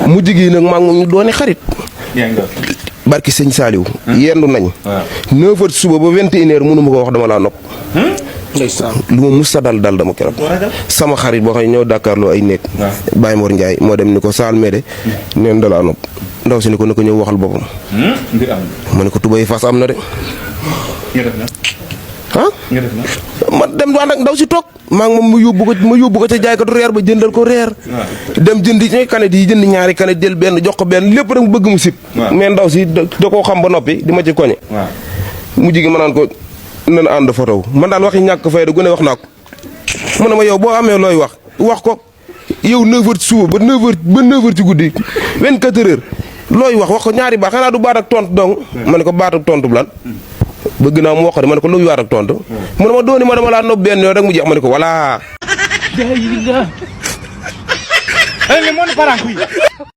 mujj gi nag maa ngi ñu doone xarit. barki sëñ Saliou. yendu nañ. 9h suba ba 21h mënu ma ko wax dama laa nopp. lu ma mus sa dal dama keroog. sama xarit boo xam ne ñëw Dakarloo ay néeg. Baye Mor Ndiaye moo dem ni ko Saal Médé neen da laa nopp ndaw si ni ko ñëw waxal boppam. ma ne ko tubay fas am na de. ah. ma dem ànd ak ndaw si toog maa ngi moom ma yóbbu ko ca jaaykatu reer ba jëndal ko reer. dem jëndi ci kanet yi jënd ñaari kanet jël benn jox ko benn lépp rek bëgg mu sib. mais ndaw si da koo xam ba noppi di ma ci koñe. mujj gi ma naan ko nan ànd photo man daal waxi ñàkk fayda gu ne wax naa ko. mu ne ma yow boo amee looy wax ko yow 9h suba ba 9h ci guddi 24h looy wax ko ñaari baax xanaa du baat ak tontu dong. ma ne ko baat ak tontu bu lan. bëgg naa mu wax de ma ne ko lu ñu waar ak tontu. mu ne ma dooni ma dama laa nopp benn yoon rek mu jeex ma ne ko voilà.